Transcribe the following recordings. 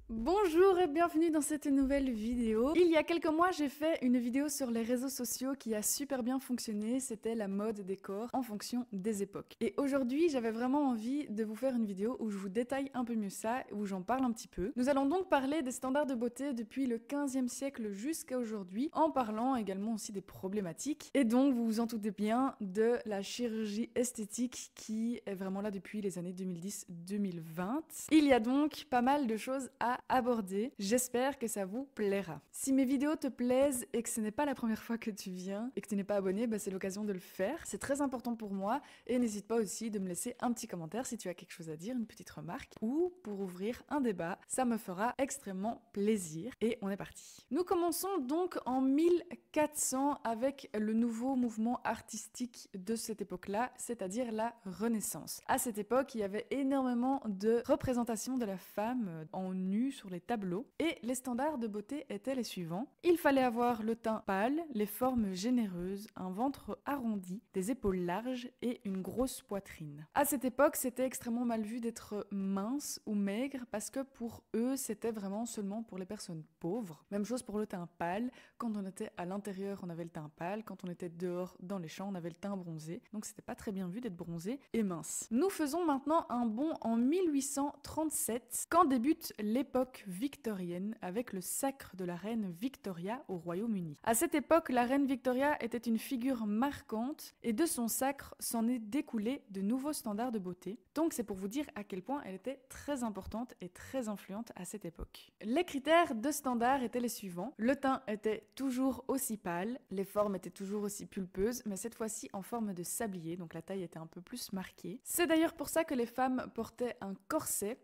Bonjour et bienvenue dans cette nouvelle vidéo. Il y a quelques mois, j'ai fait une vidéo sur les réseaux sociaux qui a super bien fonctionné. C'était la mode des corps en fonction des époques. Et aujourd'hui, j'avais vraiment envie de vous faire une vidéo où je vous détaille un peu mieux ça, où j'en parle un petit peu. Nous allons donc parler des standards de beauté depuis le 15e siècle jusqu'à aujourd'hui, en parlant également aussi des problématiques. Et donc, vous vous en doutez bien, de la chirurgie esthétique qui est vraiment là depuis les années 2010-2020. Il y a donc pas mal de choses à aborder. J'espère que ça vous plaira. Si mes vidéos te plaisent et que ce n'est pas la première fois que tu viens et que tu n'es pas abonné, c'est l'occasion de le faire. C'est très important pour moi et n'hésite pas aussi de me laisser un petit commentaire si tu as quelque chose à dire, une petite remarque ou pour ouvrir un débat. Ça me fera extrêmement plaisir et on est parti. Nous commençons donc en 1400 avec le nouveau mouvement artistique de cette époque-là, c'est-à-dire la Renaissance. À cette époque, il y avait énormément de représentations de la femme en nu sur les tableaux et les standards de beauté étaient les suivants. Il fallait avoir le teint pâle, les formes généreuses, un ventre arrondi, des épaules larges et une grosse poitrine. À cette époque, c'était extrêmement mal vu d'être mince ou maigre parce que pour eux, c'était vraiment seulement pour les personnes pauvres. Même chose pour le teint pâle. Quand on était à l'intérieur, on avait le teint pâle. Quand on était dehors dans les champs, on avait le teint bronzé. Donc c'était pas très bien vu d'être bronzé et mince. Nous faisons maintenant un bond en 1837 quand débute l'époque victorienne avec le sacre de la reine Victoria au Royaume-Uni. À cette époque, la reine Victoria était une figure marquante et de son sacre s'en est découlé de nouveaux standards de beauté. Donc c'est pour vous dire à quel point elle était très importante et très influente à cette époque. Les critères de standard étaient les suivants. Le teint était toujours aussi pâle, les formes étaient toujours aussi pulpeuses, mais cette fois-ci en forme de sablier, donc la taille était un peu plus marquée. C'est d'ailleurs pour ça que les femmes portaient un corset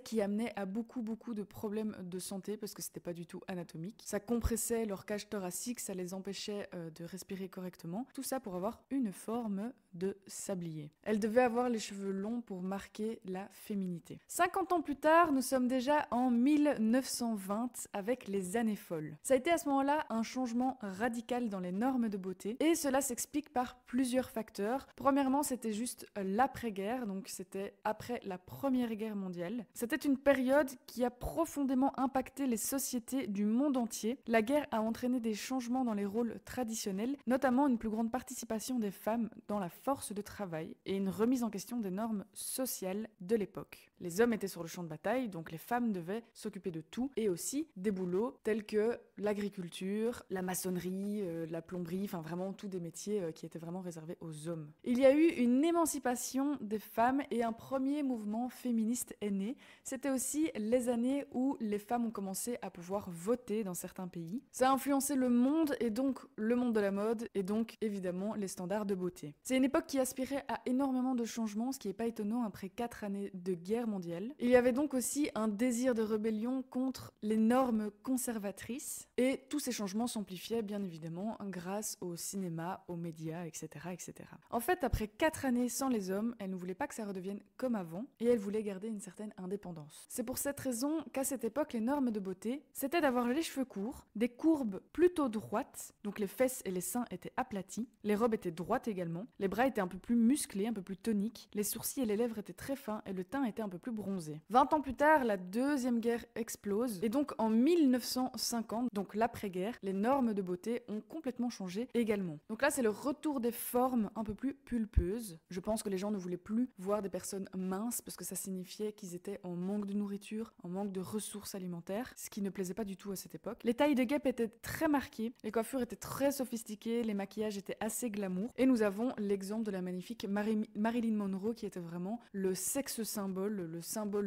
qui amenait à beaucoup de problèmes de santé parce que c'était pas du tout anatomique. Ça compressait leur cage thoracique, ça les empêchait de respirer correctement. Tout ça pour avoir une forme de sablier. Elle devait avoir les cheveux longs pour marquer la féminité. 50 ans plus tard, nous sommes déjà en 1920 avec les années folles. Ça a été à ce moment-là un changement radical dans les normes de beauté et cela s'explique par plusieurs facteurs. Premièrement, c'était juste l'après-guerre, donc c'était après la Première Guerre mondiale. C'était une période qui a profondément impacté les sociétés du monde entier. La guerre a entraîné des changements dans les rôles traditionnels, notamment une plus grande participation des femmes dans la force de travail et une remise en question des normes sociales de l'époque. Les hommes étaient sur le champ de bataille, donc les femmes devaient s'occuper de tout et aussi des boulots tels que l'agriculture, la maçonnerie, la plomberie, enfin vraiment tous des métiers qui étaient vraiment réservés aux hommes. Il y a eu une émancipation des femmes et un premier mouvement féministe est né. C'était aussi les années où les femmes ont commencé à pouvoir voter dans certains pays. Ça a influencé le monde et donc le monde de la mode et donc évidemment les standards de beauté. C'est une époque qui aspirait à énormément de changements, ce qui n'est pas étonnant après 4 années de guerre mondiale. Il y avait donc aussi un désir de rébellion contre les normes conservatrices et tous ces changements s'amplifiaient bien évidemment grâce au cinéma, aux médias, etc. etc. En fait, après 4 années sans les hommes, elle ne voulait pas que ça redevienne comme avant et elle voulait garder une certaine indépendance. C'est pour cette raison qu'à cette époque, les normes de beauté, c'était d'avoir les cheveux courts, des courbes plutôt droites, donc les fesses et les seins étaient aplatis, les robes étaient droites également, les bras étaient un peu plus musclés, un peu plus toniques, les sourcils et les lèvres étaient très fins et le teint était un peu plus bronzé. 20 ans plus tard, la deuxième guerre explose et donc en 1950, donc l'après-guerre, les normes de beauté ont complètement changé également. Donc là, c'est le retour des formes un peu plus pulpeuses. Je pense que les gens ne voulaient plus voir des personnes minces parce que ça signifiait qu'ils étaient en manque de nourriture, en manque de ressources alimentaires, ce qui ne plaisait pas du tout à cette époque. Les tailles de guêpe étaient très marquées, les coiffures étaient très sophistiquées, les maquillages étaient assez glamour. Et nous avons l'exemple de la magnifique Marilyn Monroe qui était vraiment le sexe symbole,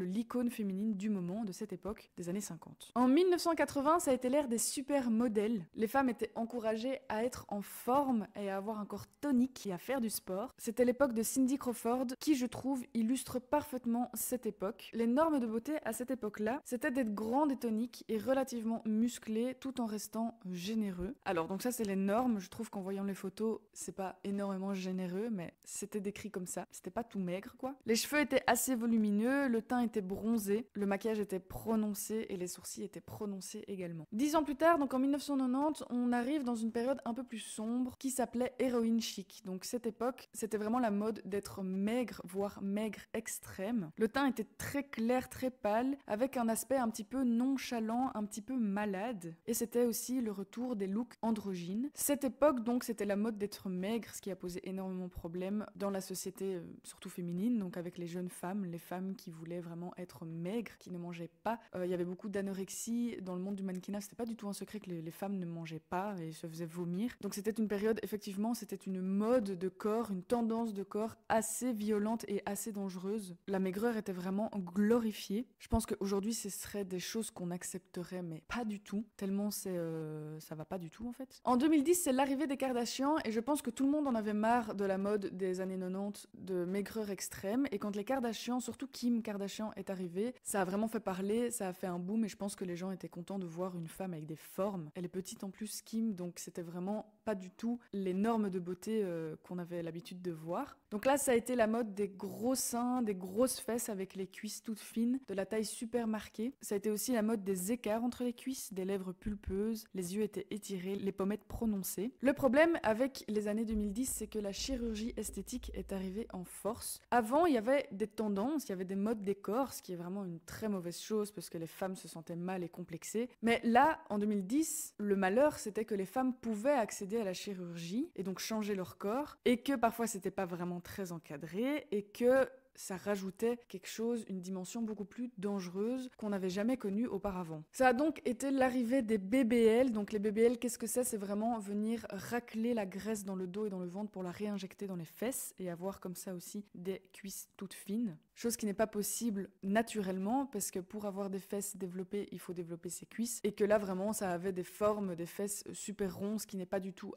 l'icône féminine du moment de cette époque des années 50. En 1980, ça a été l'ère des supermodèles. Les femmes étaient encouragées à être en forme et à avoir un corps tonique et à faire du sport. C'était l'époque de Cindy Crawford qui, je trouve, illustre parfaitement cette époque. Les normes de beauté à cette époque-là, c'était d'être grande et tonique et relativement musclée tout en restant généreux. Alors donc ça c'est les normes, je trouve qu'en voyant les photos, c'est pas énormément généreux, mais c'était décrit comme ça. C'était pas tout maigre quoi. Les cheveux étaient assez volumineux yeux, le teint était bronzé, le maquillage était prononcé et les sourcils étaient prononcés également. 10 ans plus tard, donc en 1990, on arrive dans une période un peu plus sombre qui s'appelait héroïne chic. Donc cette époque, c'était vraiment la mode d'être maigre, voire maigre extrême. Le teint était très clair, très pâle, avec un aspect un petit peu nonchalant, un petit peu malade. Et c'était aussi le retour des looks androgynes. Cette époque, donc, c'était la mode d'être maigre, ce qui a posé énormément de problèmes dans la société, surtout féminine, donc avec les jeunes femmes, les femmes qui voulaient vraiment être maigres, qui ne mangeaient pas. Il y avait beaucoup d'anorexie dans le monde du mannequinat, c'était pas du tout un secret que les femmes ne mangeaient pas et se faisaient vomir. Donc c'était une période, effectivement, c'était une mode de corps, une tendance de corps assez violente et assez dangereuse. La maigreur était vraiment glorifiée. Je pense qu'aujourd'hui, ce serait des choses qu'on accepterait, mais pas du tout, tellement ça va pas du tout en fait. En 2010, c'est l'arrivée des Kardashians et je pense que tout le monde en avait marre de la mode des années 90 de maigreur extrême, et quand les Kardashians, surtout Kim Kardashian est arrivée, ça a vraiment fait parler, ça a fait un boom et je pense que les gens étaient contents de voir une femme avec des formes. Elle est petite en plus, Kim, donc c'était vraiment pas du tout les normes de beauté qu'on avait l'habitude de voir. Donc là, ça a été la mode des gros seins, des grosses fesses avec les cuisses toutes fines, de la taille super marquée. Ça a été aussi la mode des écarts entre les cuisses, des lèvres pulpeuses, les yeux étaient étirés, les pommettes prononcées. Le problème avec les années 2010, c'est que la chirurgie esthétique est arrivée en force. Avant, il y avait des tendances, il y avait des modes des corps, ce qui est vraiment une très mauvaise chose parce que les femmes se sentaient mal et complexées. Mais là, en 2010, le malheur, c'était que les femmes pouvaient accéder à la chirurgie et donc changer leur corps, et que parfois c'était pas vraiment très encadré et que ça rajoutait quelque chose, une dimension beaucoup plus dangereuse qu'on n'avait jamais connue auparavant. Ça a donc été l'arrivée des BBL. Donc les BBL, qu'est-ce que c'est ? C'est vraiment venir racler la graisse dans le dos et dans le ventre pour la réinjecter dans les fesses et avoir comme ça aussi des cuisses toutes fines. Chose qui n'est pas possible naturellement parce que pour avoir des fesses développées, il faut développer ses cuisses, et que là vraiment ça avait des formes, des fesses super rondes, ce qui n'est pas du tout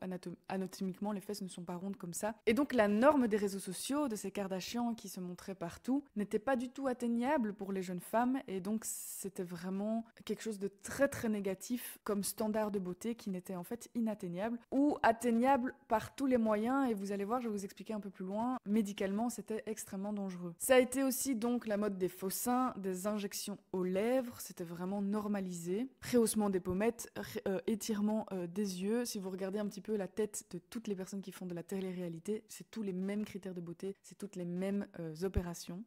anatomiquement, les fesses ne sont pas rondes comme ça. Et donc la norme des réseaux sociaux, de ces Kardashians qui se montraient partout, n'était pas du tout atteignable pour les jeunes femmes, et donc c'était vraiment quelque chose de très très négatif comme standard de beauté qui n'était en fait inatteignable ou atteignable par tous les moyens, et vous allez voir, je vais vous expliquer un peu plus loin, médicalement c'était extrêmement dangereux. Ça a été aussi donc la mode des faux seins, des injections aux lèvres, c'était vraiment normalisé, rehaussement des pommettes, étirement des yeux. Si vous regardez un petit peu la tête de toutes les personnes qui font de la télé-réalité, c'est tous les mêmes critères de beauté, c'est toutes les mêmes opérations.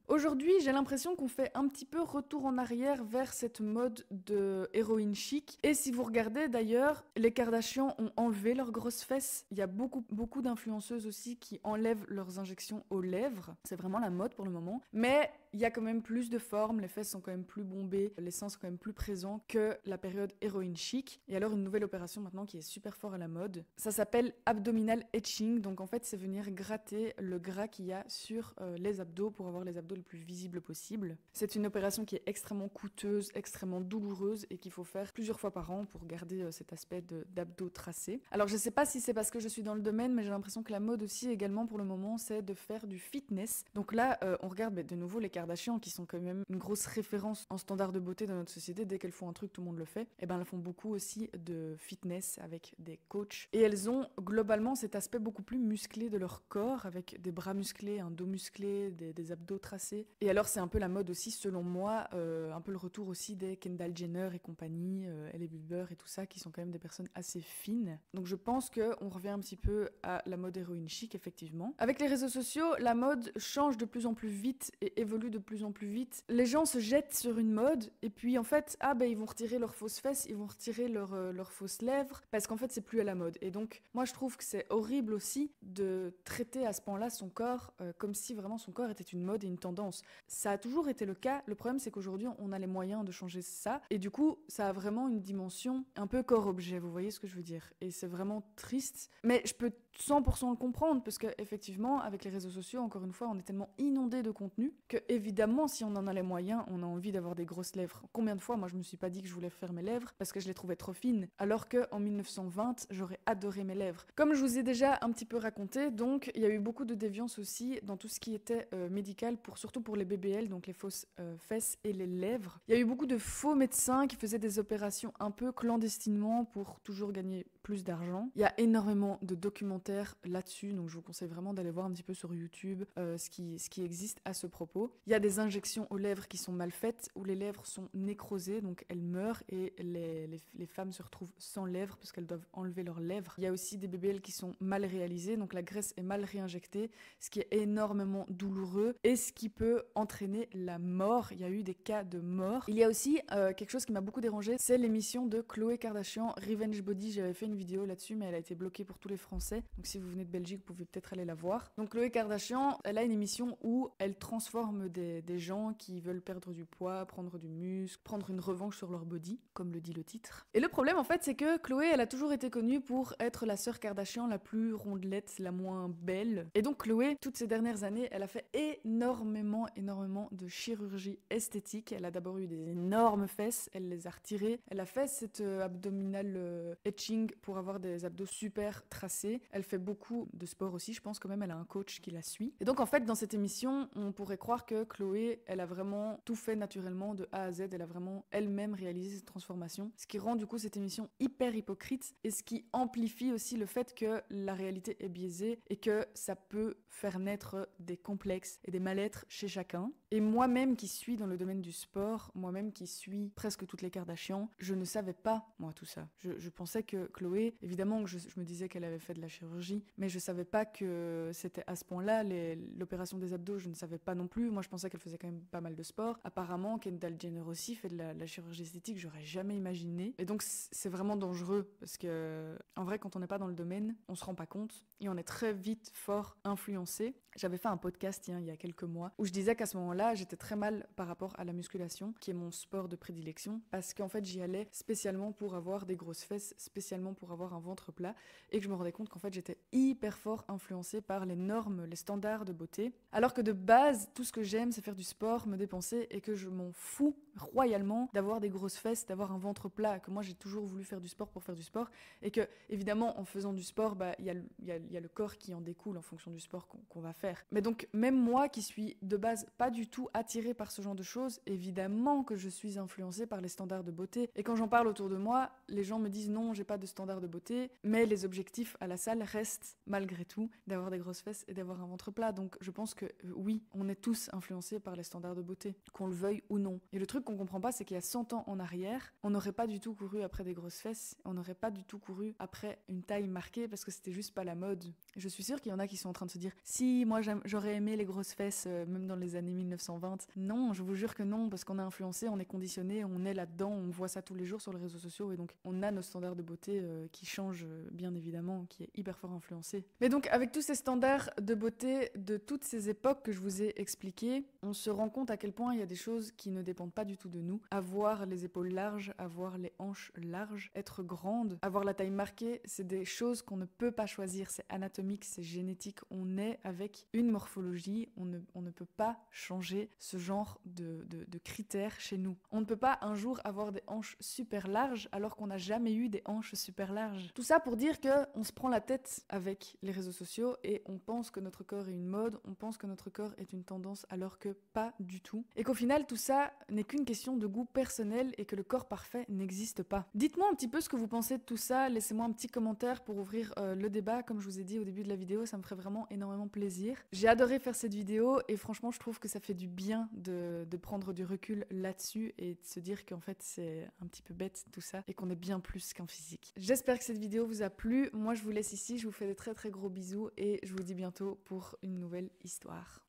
Aujourd'hui, j'ai l'impression qu'on fait un petit peu retour en arrière vers cette mode de héroïne chic. Et si vous regardez d'ailleurs, les Kardashians ont enlevé leurs grosses fesses. Il y a beaucoup d'influenceuses aussi qui enlèvent leurs injections aux lèvres. C'est vraiment la mode pour le moment. Mais il y a quand même plus de formes, les fesses sont quand même plus bombées, les seins sont quand même plus présents que la période héroïne chic. Et alors une nouvelle opération maintenant qui est super fort à la mode, ça s'appelle abdominal etching. Donc en fait c'est venir gratter le gras qu'il y a sur les abdos pour avoir les abdos les plus visibles possible. C'est une opération qui est extrêmement coûteuse, extrêmement douloureuse et qu'il faut faire plusieurs fois par an pour garder cet aspect d'abdos tracés. Alors je sais pas si c'est parce que je suis dans le domaine, mais j'ai l'impression que la mode aussi également pour le moment c'est de faire du fitness. Donc là on regarde de nouveau les Kardashians qui sont quand même une grosse référence en standard de beauté dans notre société. Dès qu'elles font un truc tout le monde le fait. Et ben elles font beaucoup aussi de fitness avec des coachs, et elles ont globalement cet aspect beaucoup plus musclé de leur corps avec des bras musclés, un dos musclé, des abdos tracés. Et alors c'est un peu la mode aussi selon moi, un peu le retour aussi des Kendall Jenner et compagnie, Hailey Bieber et tout ça qui sont quand même des personnes assez fines. Donc je pense qu'on revient un petit peu à la mode héroïne chic effectivement. Avec les réseaux sociaux, la mode change de plus en plus vite et évolue de plus en plus vite. Les gens se jettent sur une mode et puis en fait, ils vont retirer leurs fausses fesses, ils vont retirer leurs fausses lèvres parce qu'en fait c'est plus à la mode. Et donc moi je trouve que c'est horrible aussi de traiter à ce point-là son corps comme si vraiment son corps était une mode et une tendance. Ça a toujours été le cas, le problème c'est qu'aujourd'hui on a les moyens de changer ça et du coup ça a vraiment une dimension un peu corps-objet, vous voyez ce que je veux dire, et c'est vraiment triste, mais je peux 100% le comprendre parce que effectivement avec les réseaux sociaux, encore une fois, on est tellement inondé de contenu que évidemment si on en a les moyens, on a envie d'avoir des grosses lèvres. Combien de fois moi je me suis pas dit que je voulais faire mes lèvres parce que je les trouvais trop fines, alors que en 1920 j'aurais adoré mes lèvres. Comme je vous ai déjà un petit peu raconté, donc il y a eu beaucoup de déviance aussi dans tout ce qui était médical, surtout pour les BBL, donc les fausses fesses et les lèvres. Il y a eu beaucoup de faux médecins qui faisaient des opérations un peu clandestinement pour toujours gagner plus d'argent. Il y a énormément de documentaires là-dessus, donc je vous conseille vraiment d'aller voir un petit peu sur YouTube ce qui existe à ce propos. Il y a des injections aux lèvres qui sont mal faites, où les lèvres sont nécrosées, donc elles meurent et les femmes se retrouvent sans lèvres parce qu'elles doivent enlever leurs lèvres. Il y a aussi des BBL qui sont mal réalisés, donc la graisse est mal réinjectée, ce qui est énormément douloureux et ce qui peut entraîner la mort. Il y a eu des cas de mort. Il y a aussi quelque chose qui m'a beaucoup dérangé, c'est l'émission de Khloé Kardashian, Revenge Body. J'avais fait une vidéo là-dessus, mais elle a été bloquée pour tous les Français. Donc si vous venez de Belgique, vous pouvez peut-être aller la voir. Donc Khloé Kardashian, elle a une émission où elle transforme des gens qui veulent perdre du poids, prendre du muscle, prendre une revanche sur leur body, comme le dit le titre. Et le problème en fait, c'est que Khloé, elle a toujours été connue pour être la sœur Kardashian la plus rondelette, la moins belle. Et donc Khloé, toutes ces dernières années, elle a fait énormément de chirurgie esthétique. Elle a d'abord eu des énormes fesses, elle les a retirées. Elle a fait cette abdominal etching pour avoir des abdos super tracés. Elle fait beaucoup de sport aussi, je pense quand même, elle a un coach qui la suit. Et donc en fait, dans cette émission, on pourrait croire que Khloé, elle a vraiment tout fait naturellement de A à Z, elle a vraiment elle-même réalisé cette transformation, ce qui rend du coup cette émission hyper hypocrite et ce qui amplifie aussi le fait que la réalité est biaisée et que ça peut faire naître des complexes et des mal-être chez chacun. Et moi-même qui suis dans le domaine du sport, moi-même qui suis presque toutes les Kardashians, je ne savais pas, moi, tout ça. Je pensais que Khloé, évidemment que je me disais qu'elle avait fait de la chirurgie, mais je savais pas que c'était à ce point-là. L'opération des abdos, je ne savais pas non plus. Moi, je pensais qu'elle faisait quand même pas mal de sport. Apparemment, Kendall Jenner aussi fait de la chirurgie esthétique, j'aurais jamais imaginé. Et donc, c'est vraiment dangereux, parce que, en vrai, quand on n'est pas dans le domaine, on se rend pas compte, et on est très vite fort influencé. J'avais fait un podcast il y a quelques mois, où je disais qu'à ce moment-là, j'étais très mal par rapport à la musculation, qui est mon sport de prédilection, parce qu'en fait, j'y allais spécialement pour avoir des grosses fesses, spécialement pour avoir un ventre plat, et que je me rendais compte qu'en fait, j'étais hyper fort influencée par les normes, les standards de beauté, alors que de base, tout ce que j'aime, c'est faire du sport, me dépenser, et que je m'en fous royalement d'avoir des grosses fesses, d'avoir un ventre plat, que moi, j'ai toujours voulu faire du sport pour faire du sport, et que, évidemment, en faisant du sport, il y a le corps qui en découle en fonction du sport qu'on va faire. Mais donc, même moi qui suis de base pas du tout attirée par ce genre de choses, évidemment que je suis influencée par les standards de beauté. Et quand j'en parle autour de moi, les gens me disent non, j'ai pas de standards de beauté, mais les objectifs à la salle restent, malgré tout, d'avoir des grosses fesses et d'avoir un ventre plat. Donc, je pense que oui, on est tous influencés par les standards de beauté, qu'on le veuille ou non. Et le truc qu'on comprend pas, c'est qu'il y a 100 ans en arrière, on n'aurait pas du tout couru après des grosses fesses, on n'aurait pas du tout couru après une taille marquée parce que c'était juste pas la mode. Je suis sûre qu'il y en a qui sont en train de se dire si, moi j'aurais aimé les grosses fesses même dans les années 1920. Non, je vous jure que non, parce qu'on est influencé, on est conditionné, on est là-dedans, on voit ça tous les jours sur les réseaux sociaux et donc on a nos standards de beauté qui changent bien évidemment, qui est hyper fort influencé. Mais donc avec tous ces standards de beauté de toutes ces époques que je vous ai expliquées, on se rend compte à quel point il y a des choses qui ne dépendent pas du tout de nous. Avoir les épaules larges, avoir les hanches larges, être grande, avoir la taille marquée, c'est des choses qu'on ne peut pas choisir, c'est anatomique, c'est génétique, on est avec une morphologie, on ne peut pas changer ce genre de critères chez nous. On ne peut pas un jour avoir des hanches super larges alors qu'on n'a jamais eu des hanches super larges. Tout ça pour dire qu'on se prend la tête avec les réseaux sociaux et on pense que notre corps est une mode, on pense que notre corps est une tendance alors que pas du tout. Et qu'au final tout ça n'est qu'une question de goût personnel et que le corps parfait n'existe pas. Dites-moi un petit peu ce que vous pensez de tout ça, laissez-moi un petit commentaire pour ouvrir le débat, comme je vous ai dit au début de la vidéo, ça me ferait vraiment énormément plaisir. J'ai adoré faire cette vidéo et franchement je trouve que ça fait du bien de prendre du recul là-dessus et de se dire qu'en fait c'est un petit peu bête tout ça et qu'on est bien plus qu'un physique. J'espère que cette vidéo vous a plu, moi je vous laisse ici, je vous fais des très gros bisous et je vous dis bientôt pour une nouvelle histoire.